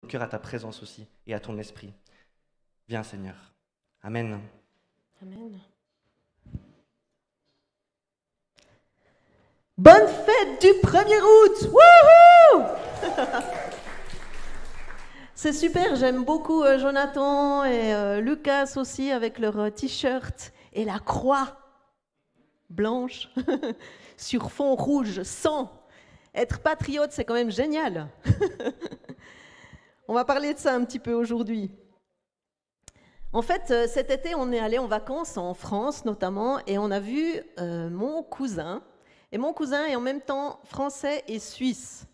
cœur à ta présence aussi et à ton esprit. Viens Seigneur. Amen. Amen. Bonne fête du 1er août! Wouhou! C'est super, j'aime beaucoup Jonathan et Lucas aussi avec leur t-shirt et la croix blanche sur fond rouge, sang. Être patriote, c'est quand même génial. On va parler de ça un petit peu aujourd'hui. En fait, cet été, on est allé en vacances en France notamment et on a vu mon cousin. Et mon cousin est en même temps français et suisse.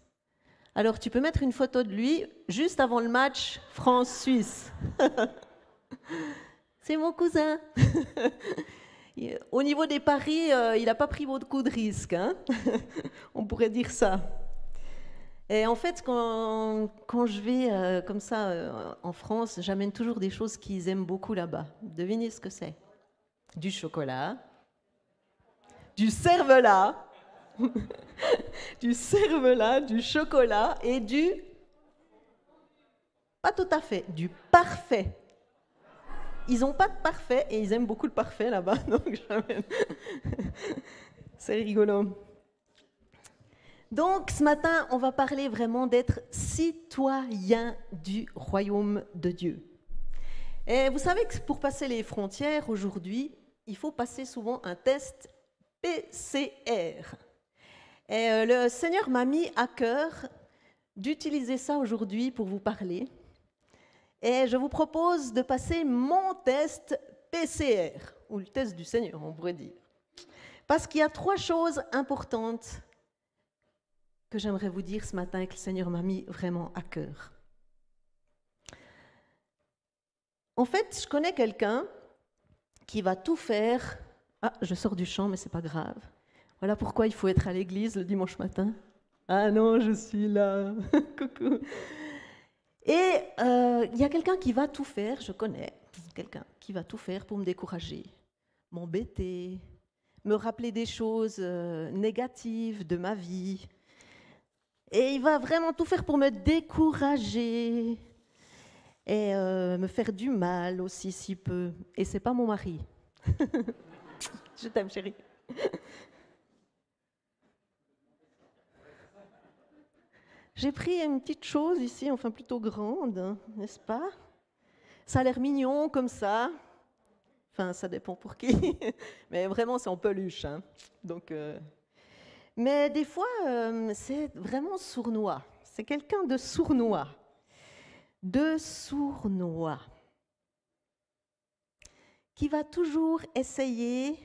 Alors, tu peux mettre une photo de lui juste avant le match France-Suisse. C'est mon cousin. Au niveau des paris, il n'a pas pris beaucoup de risques. Hein. On pourrait dire ça. Et en fait, quand je vais comme ça en France, j'amène toujours des choses qu'ils aiment beaucoup là-bas. Devinez ce que c'est? Du chocolat, du cervelas, du cervelas, du chocolat et du... Pas tout à fait, du parfait. Ils n'ont pas de parfait et ils aiment beaucoup le parfait là-bas, donc j'amène. C'est rigolo. Donc ce matin, on va parler vraiment d'être citoyen du royaume de Dieu. Et vous savez que pour passer les frontières aujourd'hui, il faut passer souvent un test PCR. Et le Seigneur m'a mis à cœur d'utiliser ça aujourd'hui pour vous parler. Et je vous propose de passer mon test PCR, ou le test du Seigneur, on pourrait dire. Parce qu'il y a 3 choses importantes que j'aimerais vous dire ce matin et que le Seigneur m'a mis vraiment à cœur. En fait, je connais quelqu'un qui va tout faire... Ah, je sors du champ, mais c'est pas grave. Voilà pourquoi il faut être à l'église le dimanche matin. Ah non, je suis là. Coucou. Et il y a quelqu'un qui va tout faire, je connais quelqu'un qui va tout faire pour me décourager, m'embêter, me rappeler des choses négatives de ma vie. Et il va vraiment tout faire pour me décourager et me faire du mal aussi si peu. Et c'est pas mon mari. Je t'aime, chérie. J'ai pris une petite chose ici, enfin plutôt grande, hein, n'est-ce pas? Ça a l'air mignon comme ça. Enfin, ça dépend pour qui. Mais vraiment, c'est en peluche. Hein. Donc, mais des fois, c'est vraiment sournois. C'est quelqu'un de sournois. De sournois. Qui va toujours essayer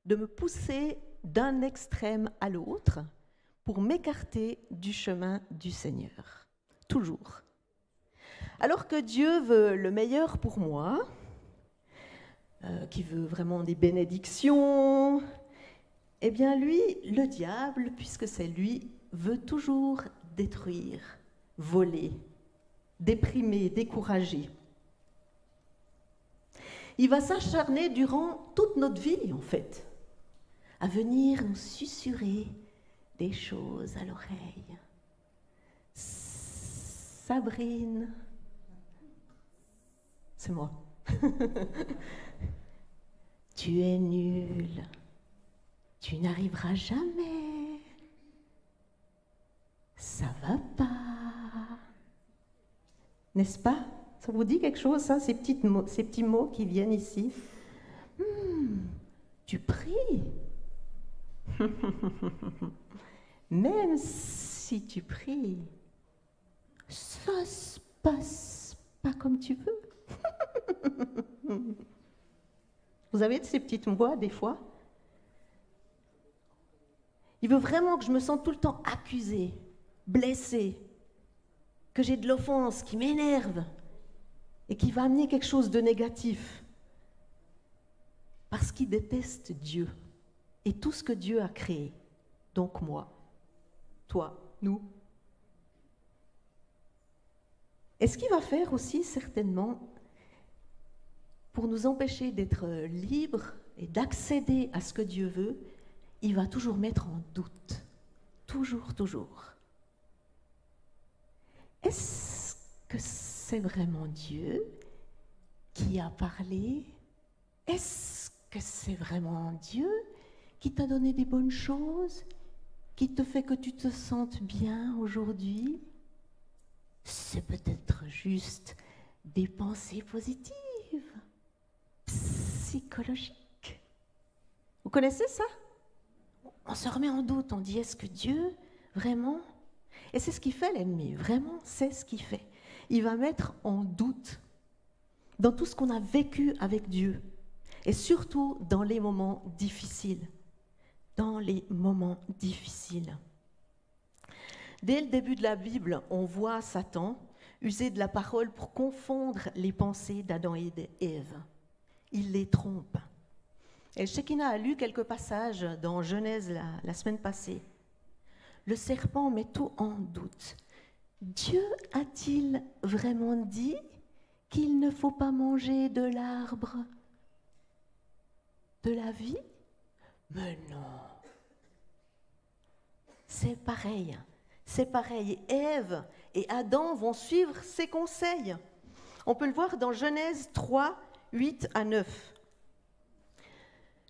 de me pousser d'un extrême à l'autre pour m'écarter du chemin du Seigneur. Toujours. Alors que Dieu veut le meilleur pour moi, qui veut vraiment des bénédictions, eh bien lui, le diable, puisque c'est lui, veut toujours détruire, voler, déprimer, décourager. Il va s'acharner durant toute notre vie, en fait, à venir nous susurrer des choses à l'oreille. Sabrine, c'est moi. Tu es nulle. Tu n'arriveras jamais. Ça va pas. N'est-ce pas? Ça vous dit quelque chose, ça, ces petits mots qui viennent ici? Tu pries. Même si tu pries, ça se passe pas comme tu veux. Vous avez de ces petites voix des fois? Il veut vraiment que je me sente tout le temps accusée, blessée, que j'ai de l'offense qui m'énerve et qui va amener quelque chose de négatif. Parce qu'il déteste Dieu et tout ce que Dieu a créé. Donc moi, toi, nous. Et ce qu'il va faire aussi, certainement, pour nous empêcher d'être libres et d'accéder à ce que Dieu veut, il va toujours mettre en doute. Toujours, toujours. Est-ce que c'est vraiment Dieu qui a parlé? Est-ce que c'est vraiment Dieu qui t'a donné des bonnes choses, qui te fait que tu te sentes bien aujourd'hui? C'est peut-être juste des pensées positives, psychologiques. Vous connaissez ça? On se remet en doute, on dit, est-ce que Dieu, vraiment? Et c'est ce qu'il fait l'ennemi, vraiment, c'est ce qu'il fait. Il va mettre en doute dans tout ce qu'on a vécu avec Dieu, et surtout dans les moments difficiles. Dans les moments difficiles. Dès le début de la Bible, on voit Satan user de la parole pour confondre les pensées d'Adam et d'Ève. Il les trompe. Et Shekinah a lu quelques passages dans Genèse la semaine passée. Le serpent met tout en doute. Dieu a-t-il vraiment dit qu'il ne faut pas manger de l'arbre de la vie? Mais non. C'est pareil. C'est pareil. Ève et Adam vont suivre ses conseils. On peut le voir dans Genèse 3, 8 à 9.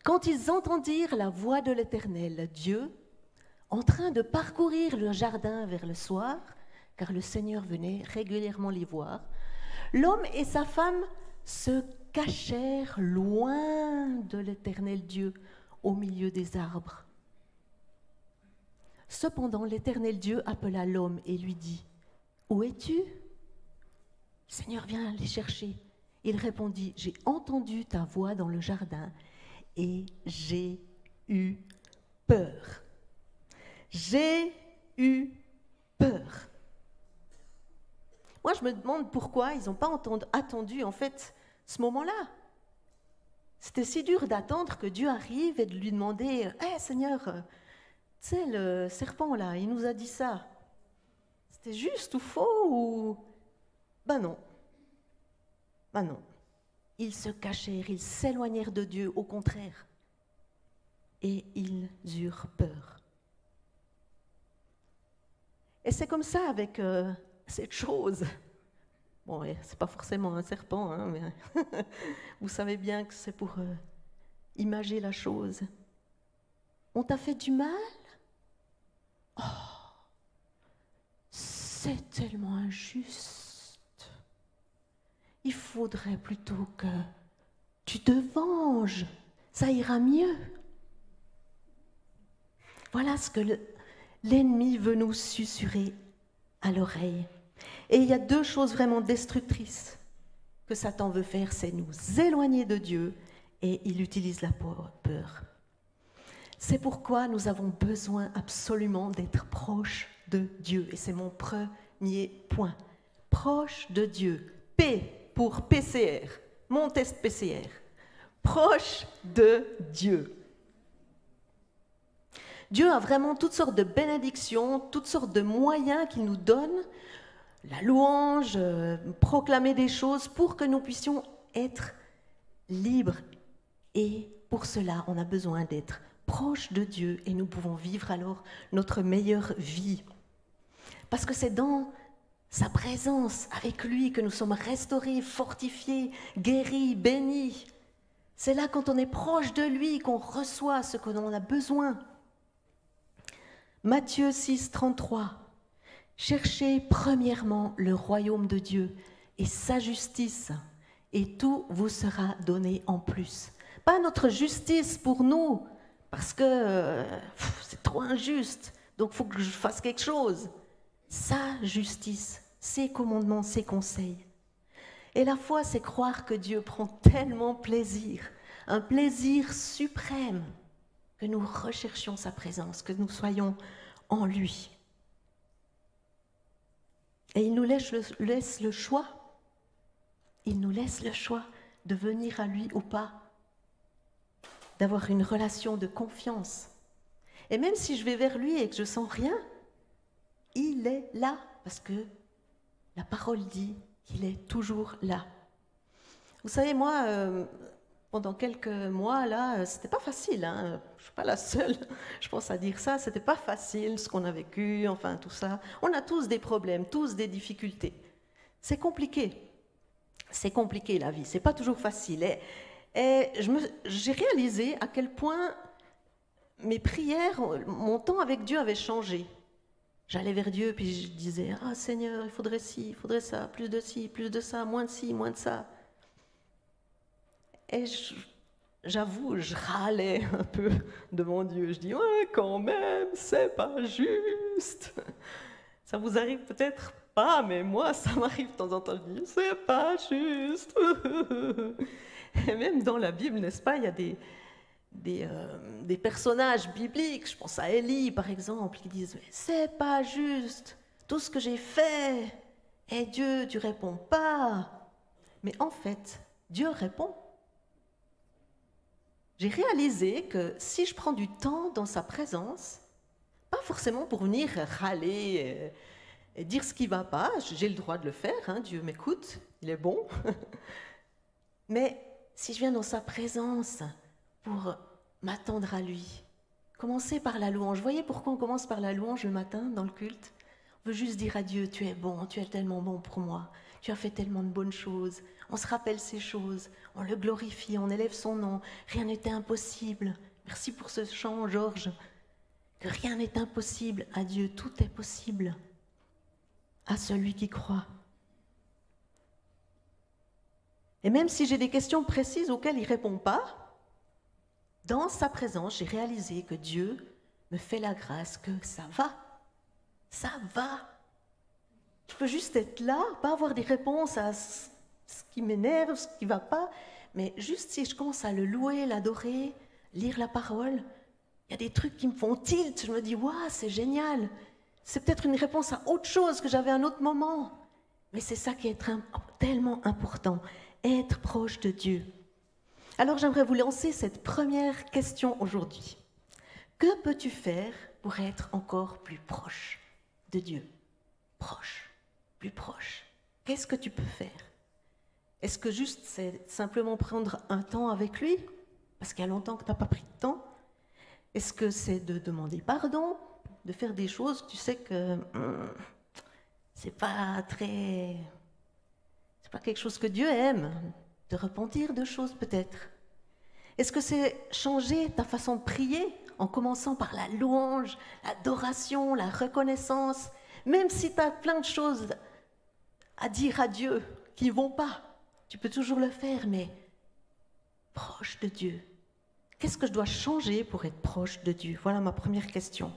Quand ils entendirent la voix de l'Éternel, Dieu, en train de parcourir le jardin vers le soir, car le Seigneur venait régulièrement les voir, l'homme et sa femme se cachèrent loin de l'Éternel Dieu, au milieu des arbres. Cependant, l'Éternel Dieu appela l'homme et lui dit, « Où es-tu ? » Le Seigneur vient les chercher. Il répondit, « J'ai entendu ta voix dans le jardin et j'ai eu peur. » J'ai eu peur. Moi, je me demande pourquoi ils n'ont pas attendu, en fait, ce moment-là. C'était si dur d'attendre que Dieu arrive et de lui demander « Hey, Seigneur, tu sais, le serpent, là, il nous a dit ça. C'était juste ou faux ou... » Ben non. Ben non. Ils se cachèrent, ils s'éloignèrent de Dieu, au contraire. Et ils eurent peur. Et c'est comme ça avec cette chose. Bon, ouais, c'est pas forcément un serpent, hein, mais vous savez bien que c'est pour imager la chose. On t'a fait du mal? Oh, c'est tellement injuste. Il faudrait plutôt que tu te venges. Ça ira mieux. Voilà ce que l'ennemi veut nous susurrer à l'oreille. Et il y a deux choses vraiment destructrices que Satan veut faire, c'est nous éloigner de Dieu, et il utilise la peur. C'est pourquoi nous avons besoin absolument d'être proches de Dieu. Et c'est mon premier point. Proche de Dieu. P pour PCR. Mon test PCR. Proche de Dieu. Dieu a vraiment toutes sortes de bénédictions, toutes sortes de moyens qu'il nous donne. La louange, proclamer des choses pour que nous puissions être libres. Et pour cela, on a besoin d'être proche de Dieu et nous pouvons vivre alors notre meilleure vie. Parce que c'est dans sa présence, avec lui, que nous sommes restaurés, fortifiés, guéris, bénis. C'est là, quand on est proche de lui, qu'on reçoit ce que l'on a besoin. Matthieu 6, 33. Cherchez premièrement le royaume de Dieu et sa justice, et tout vous sera donné en plus. Pas notre justice pour nous, parce que c'est trop injuste, donc il faut que je fasse quelque chose. Sa justice, ses commandements, ses conseils. Et la foi, c'est croire que Dieu prend tellement plaisir, un plaisir suprême, que nous recherchions sa présence, que nous soyons en lui. Et il nous laisse le choix. Il nous laisse le choix de venir à lui ou pas, d'avoir une relation de confiance. Et même si je vais vers lui et que je sens rien, il est là, parce que la parole dit qu'il est toujours là. Vous savez, moi, pendant quelques mois, là, c'était pas facile, hein. Je suis pas la seule, je pense, à dire ça. C'était pas facile, ce qu'on a vécu, enfin, tout ça. On a tous des problèmes, tous des difficultés. c'est compliqué. C'est compliqué la vie, c'est pas toujours facile. Et j'ai réalisé à quel point mes prières, mon temps avec Dieu avait changé. J'allais vers Dieu puis je disais « Ah Seigneur, il faudrait ci, il faudrait ça, plus de ci, plus de ça, moins de ci, moins de ça. » Et j'avoue, je râlais un peu devant Dieu. Je dis « Ouais, quand même, c'est pas juste. » Ça vous arrive peut-être pas, mais moi, ça m'arrive de temps en temps. Je dis « C'est pas juste. » Et même dans la Bible, n'est-ce pas, il y a des personnages bibliques, je pense à Élie par exemple, qui disent « C'est pas juste, tout ce que j'ai fait, et Dieu, tu réponds pas. » Mais en fait, Dieu répond. J'ai réalisé que si je prends du temps dans sa présence, pas forcément pour venir râler et dire ce qui ne va pas, j'ai le droit de le faire, hein, Dieu m'écoute, il est bon. Mais si je viens dans sa présence pour m'attendre à lui, commencer par la louange. Vous voyez pourquoi on commence par la louange le matin dans le culte? On veut juste dire à Dieu, tu es bon, tu es tellement bon pour moi, tu as fait tellement de bonnes choses. On se rappelle ces choses, on le glorifie, on élève son nom. Rien n'était impossible. Merci pour ce chant, Georges. Que rien n'est impossible à Dieu, tout est possible à celui qui croit. Et même si j'ai des questions précises auxquelles il ne répond pas, dans sa présence, j'ai réalisé que Dieu me fait la grâce, que ça va. Ça va. Je peux juste être là, pas avoir des réponses à ce qui m'énerve, ce qui ne va pas, mais juste si je commence à le louer, l'adorer, lire la parole, il y a des trucs qui me font tilt, je me dis « Waouh, c'est génial !» C'est peut-être une réponse à autre chose que j'avais à un autre moment. Mais c'est ça qui est tellement important, être proche de Dieu. Alors j'aimerais vous lancer cette première question aujourd'hui. Que peux-tu faire pour être encore plus proche de Dieu? Proche, plus proche. Qu'est-ce que tu peux faire? Est-ce que juste c'est simplement prendre un temps avec lui? Parce qu'il y a longtemps que tu n'as pas pris de temps. Est-ce que c'est de demander pardon? De faire des choses, tu sais que c'est pas quelque chose que Dieu aime, de repentir de choses peut-être. Est-ce que c'est changer ta façon de prier en commençant par la louange, l'adoration, la reconnaissance, même si tu as plein de choses à dire à Dieu qui ne vont pas, tu peux toujours le faire, mais proche de Dieu. Qu'est-ce que je dois changer pour être proche de Dieu? Voilà ma première question.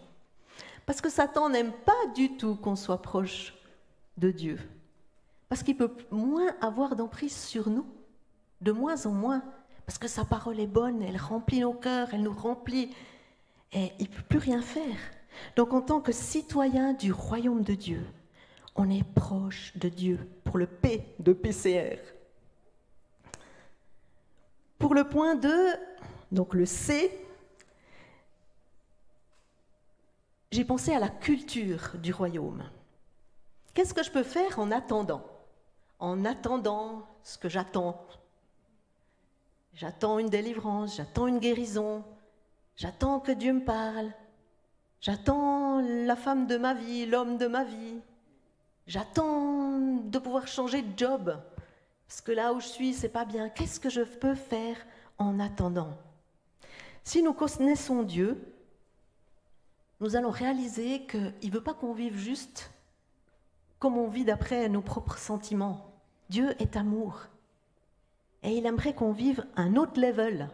Parce que Satan n'aime pas du tout qu'on soit proche de Dieu. Parce qu'il peut moins avoir d'emprise sur nous, de moins en moins. Parce que sa parole est bonne, elle remplit nos cœurs, elle nous remplit. Et il ne peut plus rien faire. Donc en tant que citoyen du royaume de Dieu, on est proche de Dieu pour le P de PCR. Pour le point 2, donc le C, j'ai pensé à la culture du royaume. Qu'est-ce que je peux faire en attendant? En attendant ce que j'attends. J'attends une délivrance, j'attends une guérison, j'attends que Dieu me parle, j'attends la femme de ma vie, l'homme de ma vie, j'attends de pouvoir changer de job, parce que là où je suis, c'est pas bien. Qu'est-ce que je peux faire en attendant? Si nous connaissons Dieu, nous allons réaliser qu'il ne veut pas qu'on vive juste comme on vit d'après nos propres sentiments. Dieu est amour. Et il aimerait qu'on vive un autre level,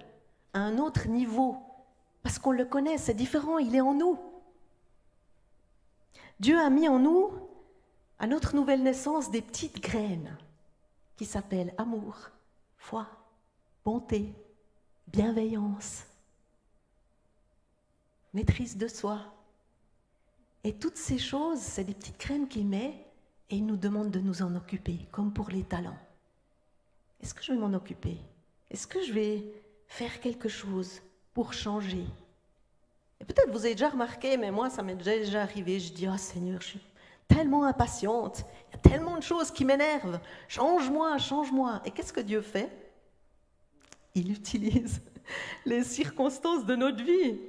un autre niveau, parce qu'on le connaît, c'est différent, il est en nous. Dieu a mis en nous, à notre nouvelle naissance, des petites graines qui s'appellent amour, foi, bonté, bienveillance, maîtrise de soi. Et toutes ces choses, c'est des petites graines qu'il met et il nous demande de nous en occuper, comme pour les talents. Est-ce que je vais m'en occuper? Est-ce que je vais faire quelque chose pour changer? Et peut-être vous avez déjà remarqué, mais moi, ça m'est déjà arrivé. Je dis, « Ah Seigneur, je suis tellement impatiente. Il y a tellement de choses qui m'énervent. Change-moi, change-moi. » Et qu'est-ce que Dieu fait? Il utilise les circonstances de notre vie.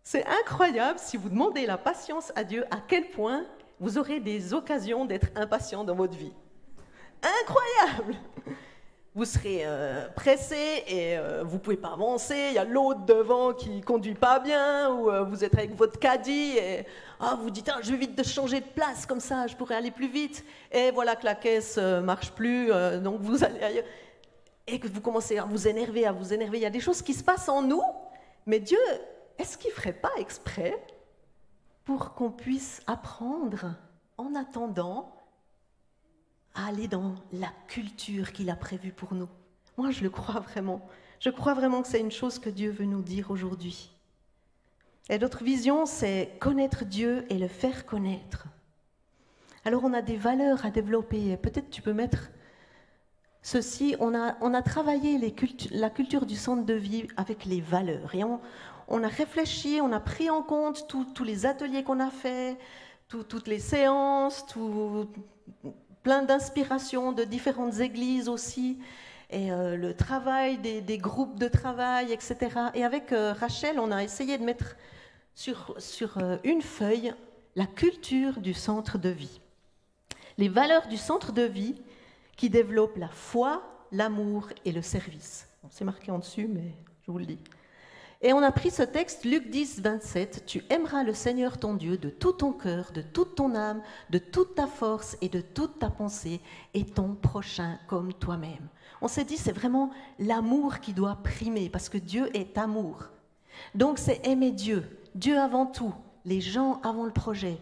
C'est incroyable, si vous demandez la patience à Dieu, à quel point vous aurez des occasions d'être impatient dans votre vie. Incroyable! Vous serez pressé et vous ne pouvez pas avancer, il y a l'autre devant qui ne conduit pas bien, ou vous êtes avec votre caddie et vous dites je vais vite de changer de place, comme ça je pourrais aller plus vite. Et voilà que la caisse ne marche plus, donc vous allez ailleurs. Et que vous commencez à vous énerver, Il y a des choses qui se passent en nous, mais Dieu, est-ce qu'il ne ferait pas exprès pour qu'on puisse apprendre en attendant à aller dans la culture qu'il a prévue pour nous? Moi, je le crois vraiment. Je crois vraiment que c'est une chose que Dieu veut nous dire aujourd'hui. Et notre vision, c'est connaître Dieu et le faire connaître. Alors, on a des valeurs à développer. Peut-être tu peux mettre ceci. On a travaillé la culture du centre de vie avec les valeurs. Et on a réfléchi, on a pris en compte tous les ateliers qu'on a faits, toutes les séances, plein d'inspirations de différentes églises aussi, et le travail des groupes de travail, etc. Et avec Rachel, on a essayé de mettre sur une feuille la culture du centre de vie. Les valeurs du centre de vie qui développent la foi, l'amour et le service. Bon, c'est marqué en dessus, mais je vous le dis. Et on a pris ce texte, Luc 10, 27, « Tu aimeras le Seigneur ton Dieu de tout ton cœur, de toute ton âme, de toute ta force et de toute ta pensée, et ton prochain comme toi-même. » On s'est dit, c'est vraiment l'amour qui doit primer, parce que Dieu est amour. Donc c'est aimer Dieu, Dieu avant tout, les gens avant le projet.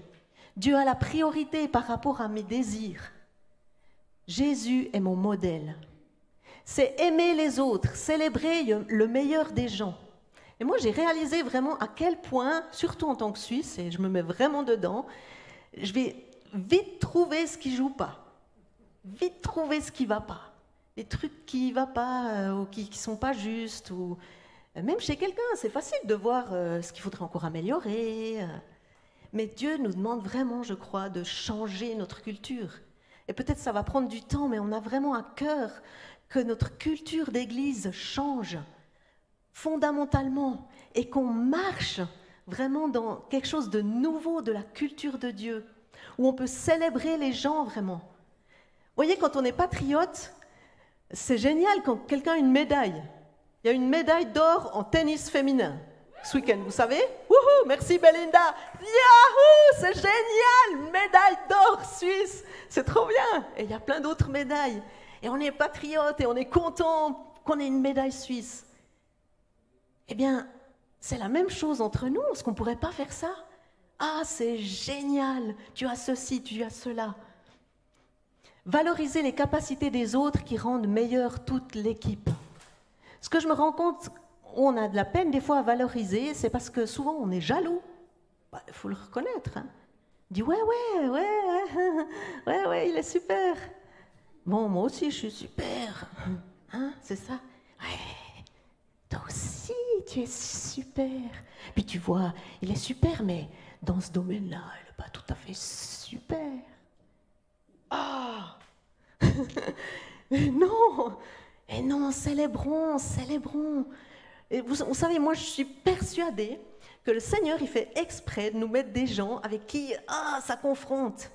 Dieu a la priorité par rapport à mes désirs. Jésus est mon modèle. C'est aimer les autres, célébrer le meilleur des gens. Et moi, j'ai réalisé vraiment à quel point, surtout en tant que Suisse, et je me mets vraiment dedans, je vais vite trouver ce qui ne joue pas, vite trouver ce qui ne va pas, les trucs qui ne vont pas ou qui ne sont pas justes. Ou même chez quelqu'un, c'est facile de voir ce qu'il faudrait encore améliorer. Mais Dieu nous demande vraiment, je crois, de changer notre culture. Et peut-être ça va prendre du temps, mais on a vraiment à cœur que notre culture d'église change fondamentalement, et qu'on marche vraiment dans quelque chose de nouveau, de la culture de Dieu, où on peut célébrer les gens vraiment. Vous voyez, quand on est patriote, c'est génial quand quelqu'un a une médaille. Il y a une médaille d'or en tennis féminin ce week-end, vous savez? Wouhou, merci Belinda. Yahoo, c'est génial, médaille d'or suisse, c'est trop bien. Et il y a plein d'autres médailles. Et on est patriote et on est content qu'on ait une médaille suisse. Eh bien, c'est la même chose entre nous. Est-ce qu'on ne pourrait pas faire ça? Ah, c'est génial, tu as ceci, tu as cela. Valoriser les capacités des autres qui rendent meilleure toute l'équipe. Ce que je me rends compte, on a de la peine des fois à valoriser, c'est parce que souvent on est jaloux. Il faut le reconnaître. Hein. On dit ouais, il est super. Bon, moi aussi je suis super. Hein, c'est ça? Ouais, toi aussi tu es super. Puis tu vois, il est super, mais dans ce domaine-là, il n'est pas tout à fait super. Ah! Non! Et non, célébrons. Et vous savez, moi je suis persuadée que le Seigneur, il fait exprès de nous mettre des gens avec qui ça confronte,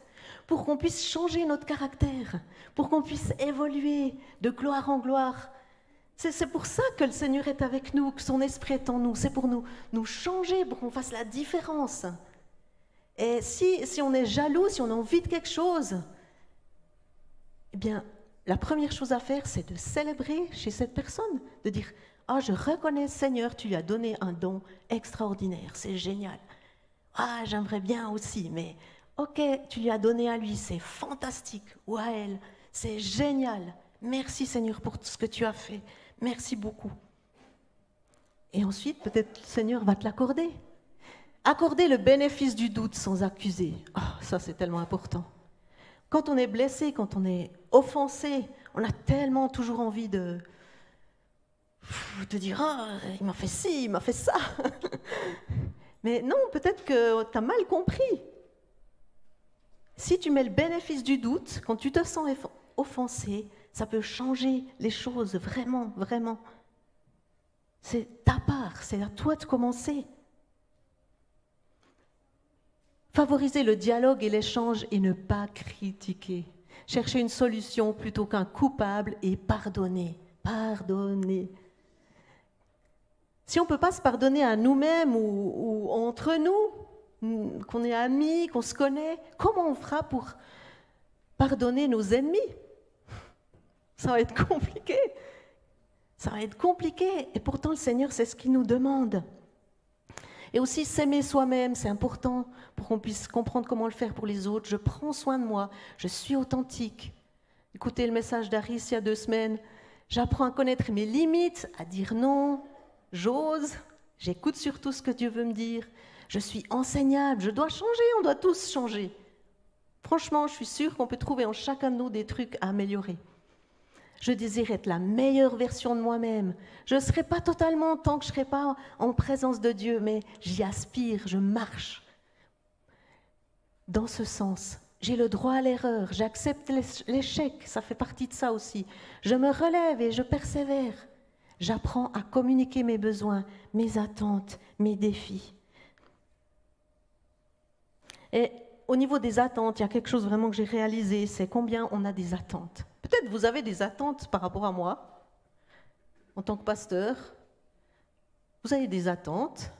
pour qu'on puisse changer notre caractère, pour qu'on puisse évoluer de gloire en gloire. C'est pour ça que le Seigneur est avec nous, que son esprit est en nous. C'est pour nous changer, pour qu'on fasse la différence. Et si on est jaloux, si on a envie de quelque chose, eh bien, la première chose à faire, c'est de célébrer chez cette personne, de dire « Ah, je reconnais, Seigneur, tu lui as donné un don extraordinaire, c'est génial. Ah, j'aimerais bien aussi, mais ok, tu lui as donné à lui, c'est fantastique, ou à elle, c'est génial. Merci, Seigneur, pour tout ce que tu as fait. Merci beaucoup. » Et ensuite, peut-être le Seigneur va te l'accorder. Accorder le bénéfice du doute sans accuser. Ah, ça, c'est tellement important. Quand on est blessé, quand on est offensé, on a tellement toujours envie de dire « Ah, il m'a fait ci, il m'a fait ça. » Mais non, peut-être que tu as mal compris. Si tu mets le bénéfice du doute, quand tu te sens offensé, ça peut changer les choses, vraiment, vraiment. C'est ta part, c'est à toi de commencer. Favoriser le dialogue et l'échange et ne pas critiquer. Chercher une solution plutôt qu'un coupable et pardonner. Pardonner. Si on ne peut pas se pardonner à nous-mêmes ou entre nous, qu'on est amis, qu'on se connaît, comment on fera pour pardonner nos ennemis? Ça va être compliqué. Ça va être compliqué. Et pourtant, le Seigneur, c'est ce qu'il nous demande. Et aussi, s'aimer soi-même, c'est important pour qu'on puisse comprendre comment le faire pour les autres. Je prends soin de moi, je suis authentique. Écoutez le message d'Aris il y a 2 semaines. J'apprends à connaître mes limites, à dire non, j'ose, j'écoute surtout ce que Dieu veut me dire. Je suis enseignable, je dois changer, on doit tous changer. Franchement, je suis sûre qu'on peut trouver en chacun de nous des trucs à améliorer. Je désire être la meilleure version de moi-même. Je ne serai pas totalement tant que je ne serai pas en présence de Dieu, mais j'y aspire, je marche. Dans ce sens, j'ai le droit à l'erreur, j'accepte l'échec, ça fait partie de ça aussi. Je me relève et je persévère. J'apprends à communiquer mes besoins, mes attentes, mes défis. Et au niveau des attentes, il y a quelque chose vraiment que j'ai réalisé, c'est combien on a des attentes. Peut-être vous avez des attentes par rapport à moi, en tant que pasteur. Vous avez des attentes.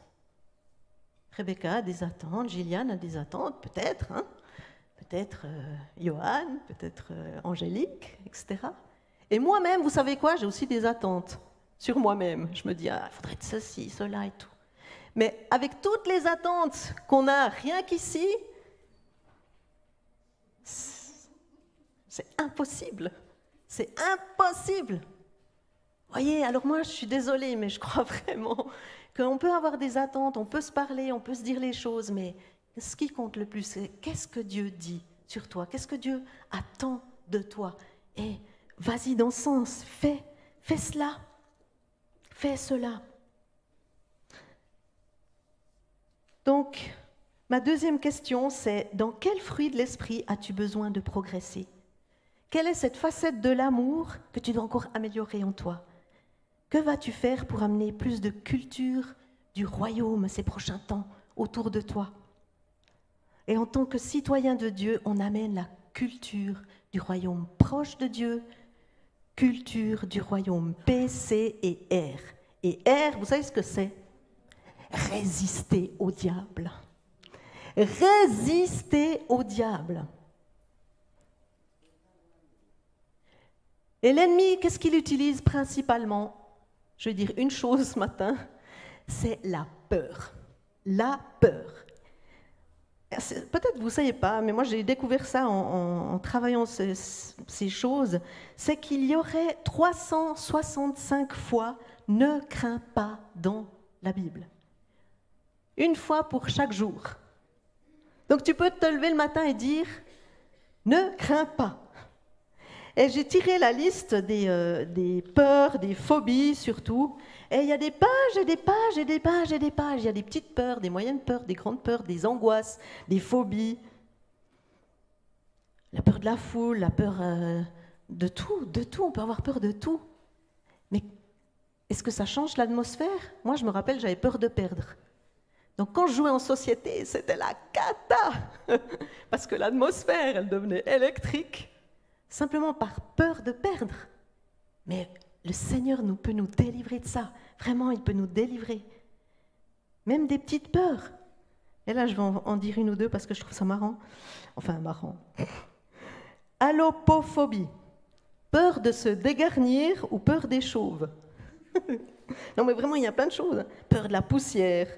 Rebecca a des attentes, Gilliane a des attentes, peut-être. Hein, peut-être Johan, peut-être Angélique, etc. Et moi-même, vous savez quoi? J'ai aussi des attentes sur moi-même. Je me dis, il faudrait être ceci, cela et tout. Mais avec toutes les attentes qu'on a, rien qu'ici, c'est impossible. C'est impossible. Voyez, alors moi, je suis désolée, mais je crois vraiment qu'on peut avoir des attentes, on peut se parler, on peut se dire les choses, mais ce qui compte le plus, c'est qu'est-ce que Dieu dit sur toi? Qu'est-ce que Dieu attend de toi? Et vas-y dans ce sens, fais cela. Fais cela. Donc, ma deuxième question, c'est dans quel fruit de l'esprit as-tu besoin de progresser? Quelle est cette facette de l'amour que tu dois encore améliorer en toi? Que vas-tu faire pour amener plus de culture du royaume ces prochains temps autour de toi? Et en tant que citoyen de Dieu, on amène la culture du royaume proche de Dieu, culture du royaume P, C et R. Et R, vous savez ce que c'est? Résister au diable. Résister au diable. Et l'ennemi, qu'est-ce qu'il utilise principalement? Je vais dire une chose ce matin, c'est la peur. La peur. Peut-être vous ne savez pas, mais moi j'ai découvert ça en travaillant ces choses, c'est qu'il y aurait 365 fois « ne crains pas » dans la Bible. Une fois pour chaque jour. Donc tu peux te lever le matin et dire « ne crains pas ». Et j'ai tiré la liste des peurs, des phobies surtout. Et il y a des pages et des pages et des pages et des pages. Il y a des petites peurs, des moyennes peurs, des grandes peurs, des angoisses, des phobies. La peur de la foule, la peur de tout, de tout. On peut avoir peur de tout. Mais est-ce que ça change l'atmosphère? Moi, je me rappelle, j'avais peur de perdre. Donc quand je jouais en société, c'était la cata. Parce que l'atmosphère, elle devenait électrique. Simplement par peur de perdre. Mais le Seigneur peut nous délivrer de ça. Vraiment, il peut nous délivrer. Même des petites peurs. Et là, je vais en dire une ou deux parce que je trouve ça marrant. Enfin, marrant. Allopophobie. Peur de se dégarnir ou peur des chauves. Non, mais vraiment, il y a plein de choses. Peur de la poussière.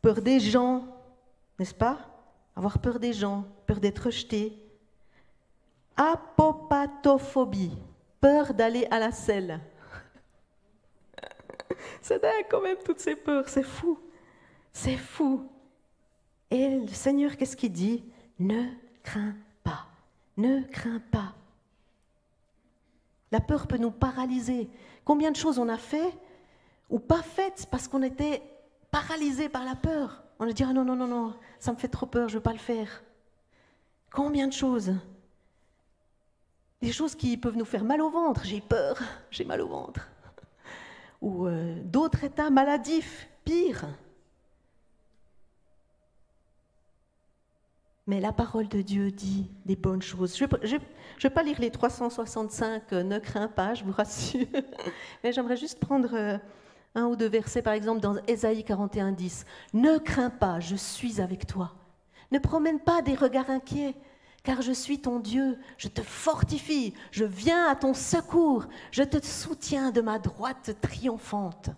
Peur des gens. N'est-ce pas? Avoir peur des gens. Peur d'être rejeté. Apopatophobie, peur d'aller à la selle. C'est dingue quand même toutes ces peurs, c'est fou. C'est fou. Et le Seigneur, qu'est-ce qu'il dit? Ne crains pas, ne crains pas. La peur peut nous paralyser. Combien de choses on a fait ou pas faites parce qu'on était paralysé par la peur? On a dit ah non, non, non, non, ça me fait trop peur, je ne veux pas le faire. Combien de choses? Des choses qui peuvent nous faire mal au ventre. J'ai peur, j'ai mal au ventre. Ou d'autres états maladifs, pires. Mais la parole de Dieu dit des bonnes choses. Je ne vais pas lire les 365 ne crains pas, je vous rassure. Mais j'aimerais juste prendre un ou deux versets, par exemple dans Ésaïe 41, 10. Ne crains pas, je suis avec toi. Ne promène pas des regards inquiets, car je suis ton Dieu. Je te fortifie, je viens à ton secours. Je te soutiens de ma droite triomphante.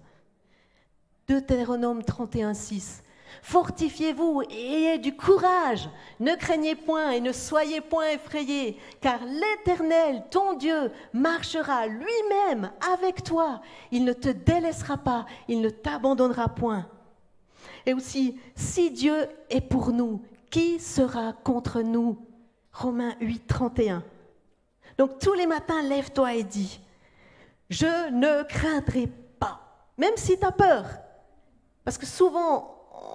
Deutéronome 31, 6. Fortifiez-vous et ayez du courage. Ne craignez point et ne soyez point effrayés, car l'Éternel, ton Dieu, marchera lui-même avec toi. Il ne te délaissera pas, il ne t'abandonnera point. Et aussi, si Dieu est pour nous, qui sera contre nous? Romains 8, 31. Donc tous les matins, lève-toi et dis, je ne craindrai pas, même si tu as peur. Parce que souvent,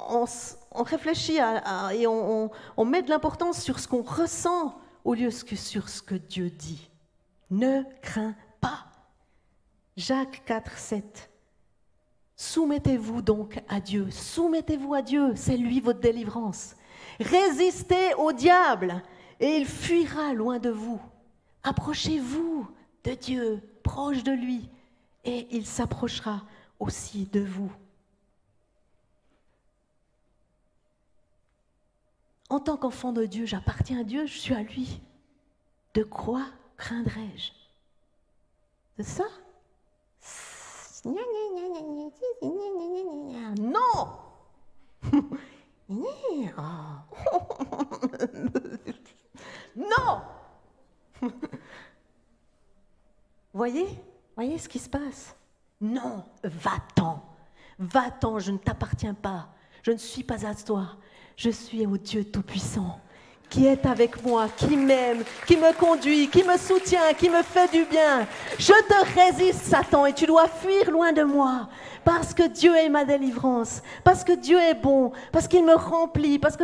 on réfléchit et on met de l'importance sur ce qu'on ressent au lieu que sur ce que Dieu dit. Ne crains pas. Jacques 4, 7. Soumettez-vous donc à Dieu. Soumettez-vous à Dieu, c'est lui votre délivrance. Résistez au diable et il fuira loin de vous. Approchez-vous de Dieu, proche de lui, et il s'approchera aussi de vous. En tant qu'enfant de Dieu, j'appartiens à Dieu, je suis à lui. De quoi craindrais-je? C'est ça? Non! Non! Voyez ce qui se passe? Non, va-t'en. Va-t'en, je ne t'appartiens pas. Je ne suis pas à toi. Je suis au Dieu Tout-Puissant, qui est avec moi, qui m'aime, qui me conduit, qui me soutient, qui me fait du bien. Je te résiste, Satan, et tu dois fuir loin de moi, parce que Dieu est ma délivrance, parce que Dieu est bon, parce qu'il me remplit, parce que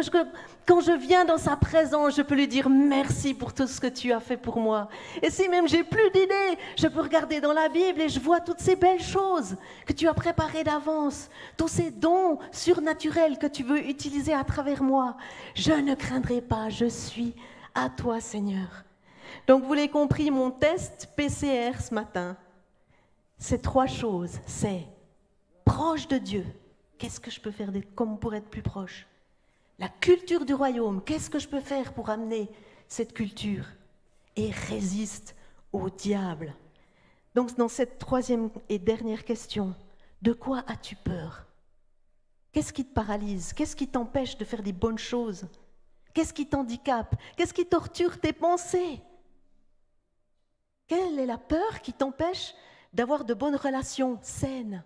quand je viens dans sa présence, je peux lui dire merci pour tout ce que tu as fait pour moi. Et si même j'ai plus d'idées, je peux regarder dans la Bible et je vois toutes ces belles choses que tu as préparées d'avance, tous ces dons surnaturels que tu veux utiliser à travers moi. Je ne craindrai pas, je suis à toi, Seigneur. Donc vous l'avez compris, mon test PCR ce matin, c'est 3 choses. C'est proche de Dieu. Qu'est-ce que je peux faire comme pour être plus proche? La culture du royaume, qu'est-ce que je peux faire pour amener cette culture? Et résiste au diable. Donc dans cette 3e et dernière question, de quoi as-tu peur? Qu'est-ce qui te paralyse? Qu'est-ce qui t'empêche de faire des bonnes choses? Qu'est-ce qui t'handicape? Qu'est-ce qui torture tes pensées? Quelle est la peur qui t'empêche d'avoir de bonnes relations saines?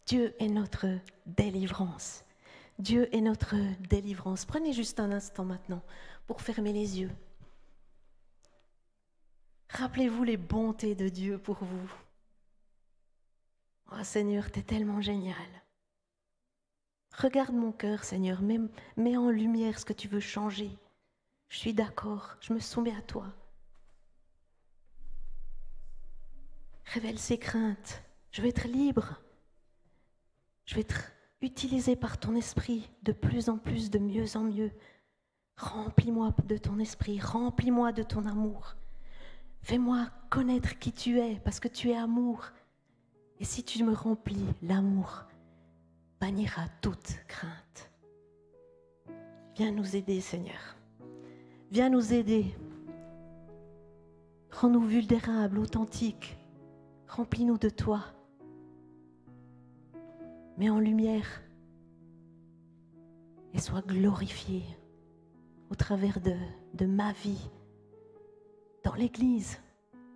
Dieu est notre délivrance. Dieu est notre délivrance. Prenez juste un instant maintenant pour fermer les yeux. Rappelez-vous les bontés de Dieu pour vous. Oh Seigneur, t'es tellement génial. Regarde mon cœur, Seigneur, mets en lumière ce que tu veux changer. Je suis d'accord, je me soumets à toi. Révèle ses craintes. Je veux être libre. Je vais être utilisé par ton esprit de plus en plus, de mieux en mieux. Remplis-moi de ton esprit, remplis-moi de ton amour. Fais-moi connaître qui tu es, parce que tu es amour. Et si tu me remplis, l'amour bannira toute crainte. Viens nous aider, Seigneur. Viens nous aider. Rends-nous vulnérables, authentiques. Remplis-nous de toi. Mets en lumière et sois glorifié au travers de ma vie, dans l'Église,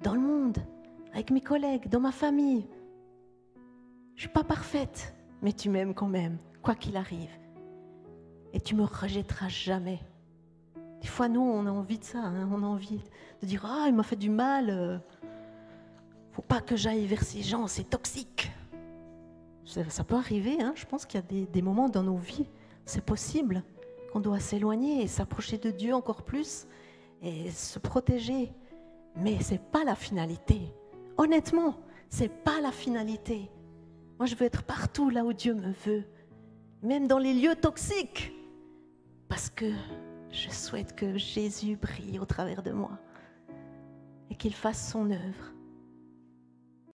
dans le monde, avec mes collègues, dans ma famille. Je ne suis pas parfaite, mais tu m'aimes quand même, quoi qu'il arrive. Et tu me rejetteras jamais. Des fois, nous, on a envie de ça, hein, on a envie de dire « Ah, il m'a fait du mal, faut pas que j'aille vers ces gens, c'est toxique. » Ça peut arriver, hein. Je pense qu'il y a des moments dans nos vies, c'est possible, qu'on doit s'éloigner et s'approcher de Dieu encore plus et se protéger. Mais ce n'est pas la finalité. Honnêtement, ce n'est pas la finalité. Moi, je veux être partout là où Dieu me veut. Même dans les lieux toxiques, parce que je souhaite que Jésus brille au travers de moi et qu'il fasse son œuvre